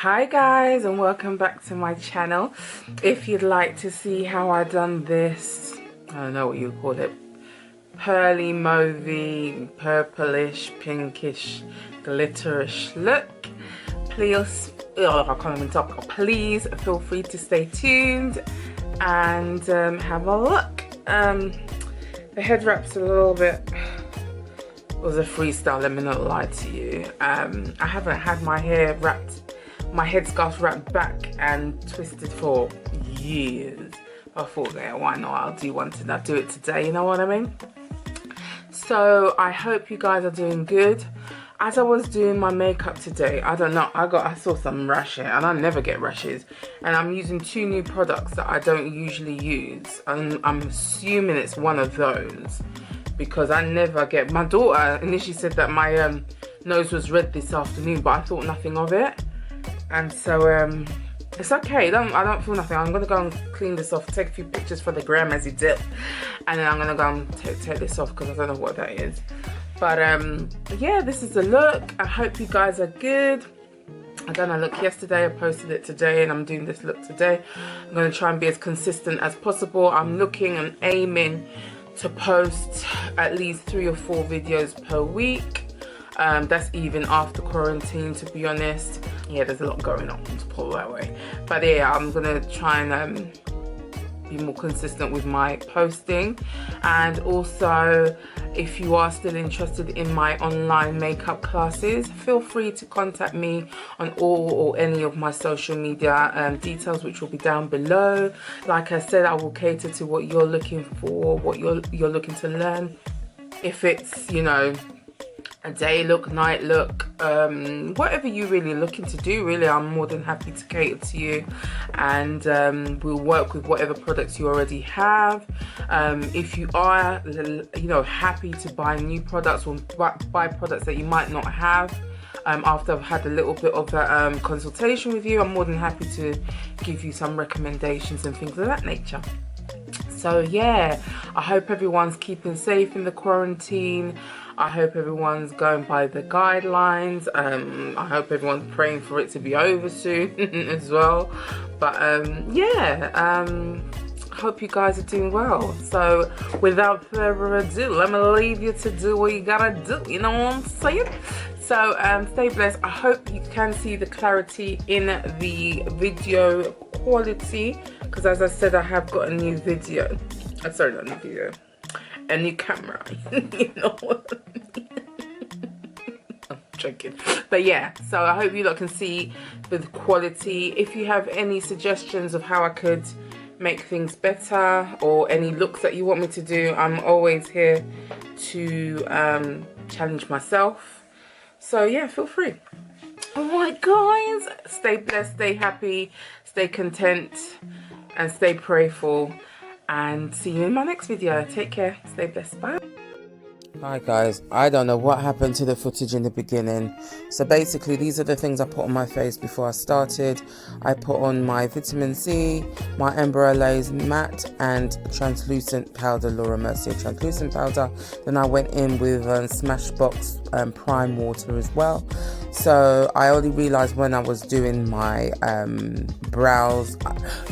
Hi guys, and welcome back to my channel. If you'd like to see how I done this, I don't know what you call it, pearly mauvey, purplish, pinkish, glitterish look, please, I can't even talk, please feel free to stay tuned and have a look. The head wrap's a little bit, it was a freestyle, let me not lie to you. I haven't had my hair wrapped, my headscarf wrapped back and twisted for years. I thought, yeah, why not, I'll do one today, I'll do it today, you know what I mean? So I hope you guys are doing good. As I was doing my makeup today, I don't know, I saw some rash here, and I never get rashes, and I'm using two new products that I don't usually use, and I'm assuming it's one of those because I never get. My daughter initially said that my nose was red this afternoon, but I thought nothing of it, and so it's okay. I don't feel nothing. I'm gonna go and clean this off, take a few pictures for the gram as it did, and then I'm gonna go and take this off because I don't know what that is. But yeah, this is the look. I hope you guys are good. I done a look yesterday, I posted it today, and I'm doing this look today. I'm gonna try and be as consistent as possible. I'm looking and aiming to post at least 3 or 4 videos per week. That's even after quarantine, to be honest. Yeah, there's a lot going on, to put it that way. But yeah, I'm gonna try and be more consistent with my posting. And also, if you are still interested in my online makeup classes, feel free to contact me on all or any of my social media details, which will be down below. Like I said, I will cater to what you're looking for, what you're looking to learn. If it's, you know, a day look, night look, whatever you're really looking to do, really, I'm more than happy to cater to you, and we'll work with whatever products you already have. If you are, you know, happy to buy new products or buy products that you might not have, after I've had a little bit of a consultation with you, I'm more than happy to give you some recommendations and things of that nature. So yeah, I hope everyone's keeping safe in the quarantine. I hope everyone's going by the guidelines. I hope everyone's praying for it to be over soon as well. But yeah, hope you guys are doing well. So without further ado, I'm gonna leave you to do what you gotta do, you know what I'm saying? So stay blessed. I hope you can see the clarity in the video quality, because as I said, I have got a new video. Sorry, not a new video, a new camera. You know what I mean? I'm joking. But yeah, so I hope you lot can see the quality. If you have any suggestions of how I could make things better, or any looks that you want me to do, I'm always here to challenge myself. So yeah, feel free. Alright guys, stay blessed, stay happy, stay content, and stay prayerful, and see you in my next video. Take care, stay blessed, bye. Hi guys, I don't know what happened to the footage in the beginning. So basically, these are the things I put on my face before I started. I put on my vitamin C, my Unbranded matte, and translucent powder, Laura Mercier translucent powder. Then I went in with Smashbox prime water as well. So I only realized when I was doing my brows.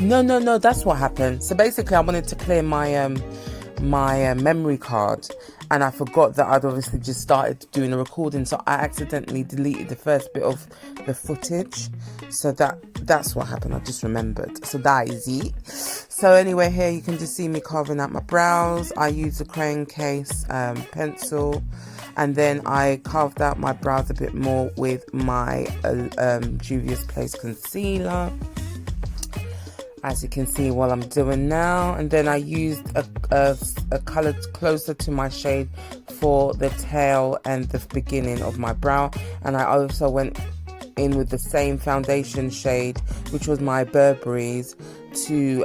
No, that's what happened. So basically, I wanted to clear my memory card, and I forgot that I'd obviously just started doing a recording, so I accidentally deleted the first bit of the footage. So that's what happened. I just remembered. So that is it. So anyway, here you can just see me carving out my brows. I used a crayon case pencil, and then I carved out my brows a bit more with my Juvia's Place concealer, as you can see what I'm doing now. And then I used a colour closer to my shade for the tail and the beginning of my brow. And I also went in with the same foundation shade, which was my Burberry's, to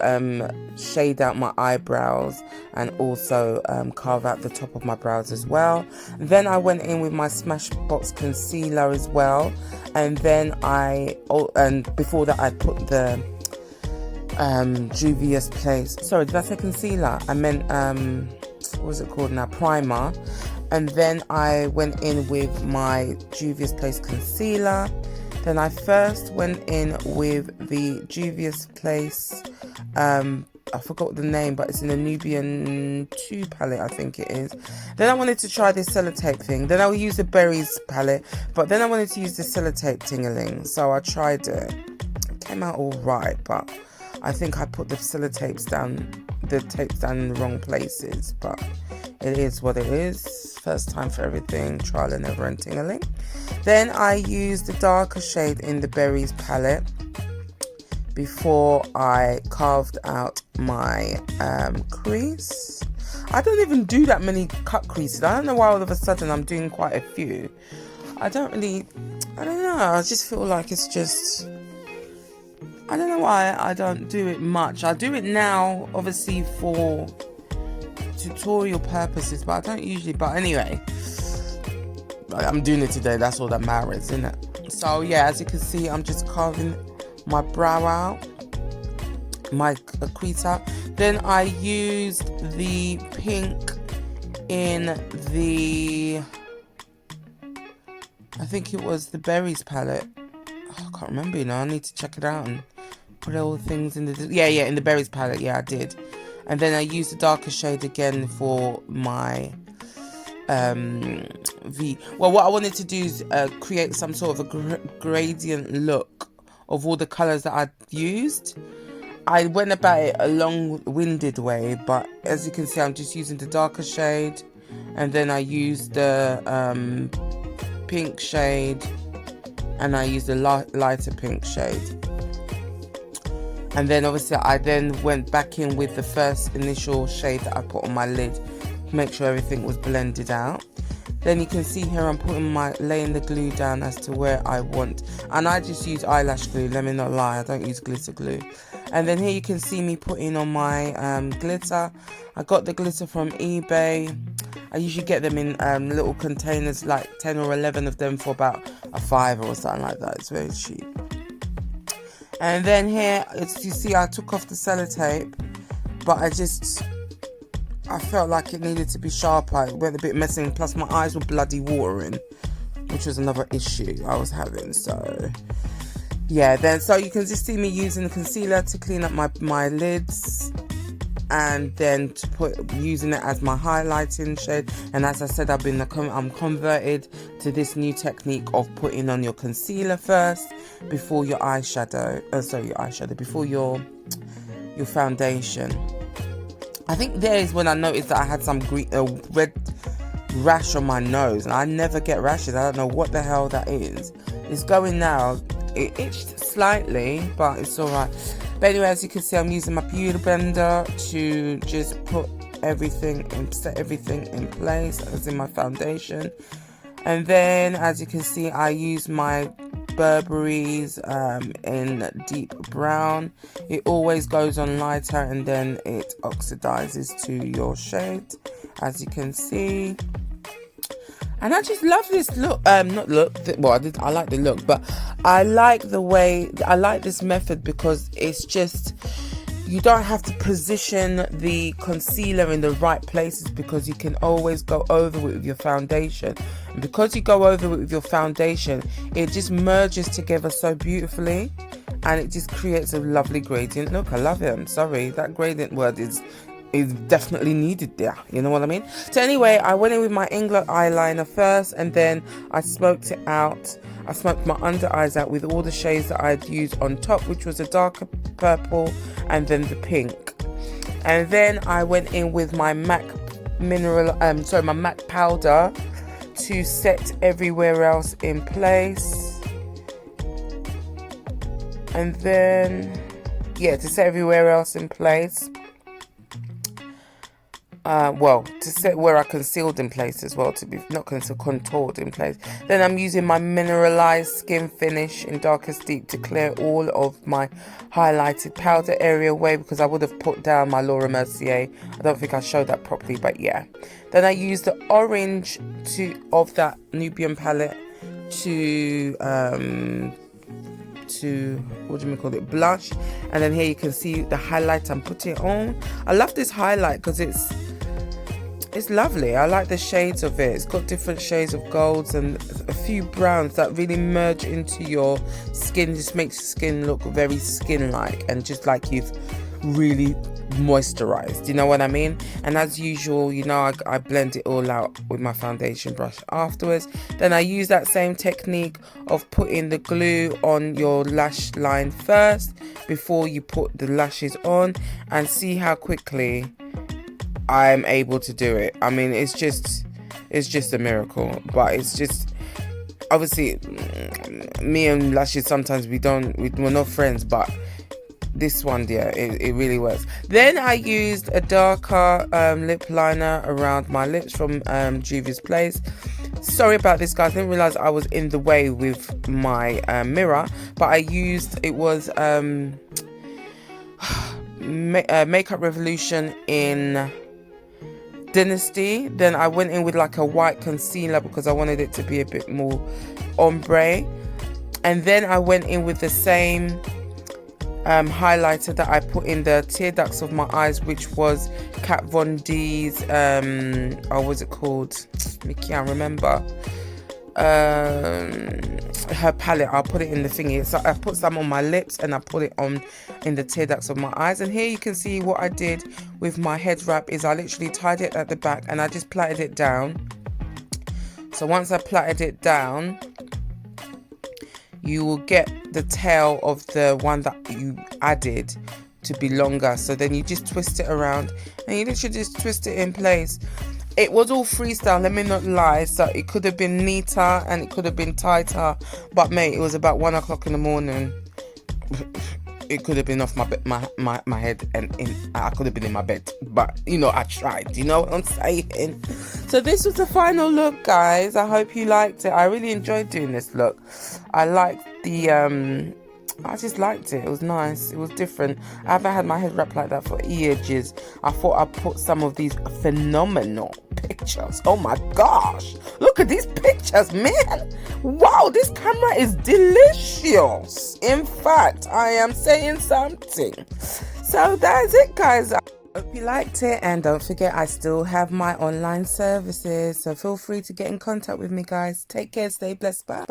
shade out my eyebrows and also carve out the top of my brows as well. Then I went in with my Smashbox concealer as well, and then and before that I put the Juvia's Place, sorry, did I say concealer? I meant what was it called now, primer. And then I went in with my Juvia's Place concealer, Then I first went in with the Juvia's Place, I forgot the name, but it's in the Nubian II palette, I think it is. Then I wanted to try this sellotape thing. Then I'll use the Berries palette, but then I wanted to use the sellotape tingaling. So I tried it. It came out all right, but I think I put the tapes down in the wrong places. But it is what it is. First time for everything, trial and error and tingaling. Then I used the darker shade in the Berries palette before I carved out my crease. I don't even do that many cut creases. I don't know why all of a sudden I'm doing quite a few. I don't know. I just feel like it's just, I don't know why I don't do it much. I do it now, obviously, for tutorial purposes, but I don't usually. But anyway, I'm doing it today. That's all that matters, isn't it? So yeah, as you can see, I'm just carving my brow out, my crease out. Then I used the pink in the, I think it was the Berries palette. I can't remember, I need to check it out and put all the things in the, in the Berries palette. Yeah, I did. And then I used the darker shade again for my V. Well, what I wanted to do is create some sort of a gradient look of all the colors that I'd used. I went about it a long-winded way, but as you can see, I'm just using the darker shade, and then I used the pink shade, and I used the lighter pink shade. And then obviously I then went back in with the first initial shade that I put on my lid to make sure everything was blended out. Then you can see here I'm laying the glue down as to where I want, and I just use eyelash glue, let me not lie, I don't use glitter glue. And then here you can see me putting on my glitter. I got the glitter from eBay. I usually get them in little containers, like 10 or 11 of them for about $5 or something like that. It's very cheap. And then here, as you see, I took off the sellotape, but I felt like it needed to be sharper. It went a bit messy, and plus my eyes were bloody watering, which was another issue I was having. So yeah, then so you can just see me using the concealer to clean up my lids, and then using it as my highlighting shade. And as I said, I'm converted to this new technique of putting on your concealer first before your eyeshadow. Before your foundation. I think there is when I noticed that I had some red rash on my nose, and I never get rashes. I don't know what the hell that is. It's going now. It itched slightly, but it's alright. But anyway, as you can see, I'm using my beauty blender to just put set everything in place as in my foundation. And then, as you can see, I use my Burberry's in deep brown. It always goes on lighter and then it oxidizes to your shade, as you can see. And I just love this look. I like the look, but I like this method because it's just, you don't have to position the concealer in the right places, because you can always go over it with your foundation. And because you go over it with your foundation, it just merges together so beautifully, and it just creates a lovely gradient look. I love it. I'm sorry, that gradient word is definitely needed there, you know what I mean? So anyway, I went in with my England eyeliner first, and then I smoked it out. I smoked my under eyes out with all the shades that I'd used on top, which was a darker purple and then the pink. And then I went in with my MAC my MAC powder to set everywhere else in place. And then, to set everywhere else in place. To set where I concealed in place as well, to be not contoured in place. Then I'm using my mineralized skin finish in Darkest Deep to clear all of my highlighted powder area away, because I would have put down my Laura Mercier. I don't think I showed that properly, but yeah. Then I used the orange of that Nubian palette to blush. And then here you can see the highlight I'm putting on. I love this highlight because it's lovely. I like the shades of it. It's got different shades of golds and a few browns that really merge into your skin. Just makes your skin look very skin-like and just like you've really moisturized, you know what I mean? And as usual, you know, I blend it all out with my foundation brush afterwards. Then I use that same technique of putting the glue on your lash line first before you put the lashes on, and see how quickly I'm able to do it. I mean, it's just a miracle. But it's just, obviously, me and lashes, sometimes we're not friends, but this one, yeah, it really works. Then I used a darker lip liner around my lips from Juvia's Place. Sorry about this, guys. I didn't realize I was in the way with my mirror, but I used, it was Makeup Revolution in Dynasty. Then I went in with like a white concealer because I wanted it to be a bit more ombre, and then I went in with the same highlighter that I put in the tear ducts of my eyes, which was Kat Von D's what was it called? I can't remember. Her palette. I'll put it in the thingy. So I put some on my lips and I put it on in the tear ducts of my eyes. And here you can see what I did with my head wrap is I literally tied it at the back and I just plaited it down. So once I plaited it down, you will get the tail of the one that you added to be longer. So then you just twist it around and you literally just twist it in place. It was all freestyle, let me not lie. So it could have been neater and it could have been tighter, but mate, it was about 1 o'clock in the morning. It could have been off my head, and I could have been in my bed, but you know, I tried, you know what I'm saying? So this was the final look, guys. I hope you liked it. I really enjoyed doing this look. I liked the I just liked it. It was nice. It was different. I haven't had my head wrap like that for ages. I thought I'd put some of these phenomenal pictures. Oh my gosh. Look at these pictures, man. Wow, this camera is delicious. In fact, I am saying something. So that's it, guys. I hope you liked it. And don't forget, I still have my online services. So feel free to get in contact with me, guys. Take care. Stay blessed. Bye.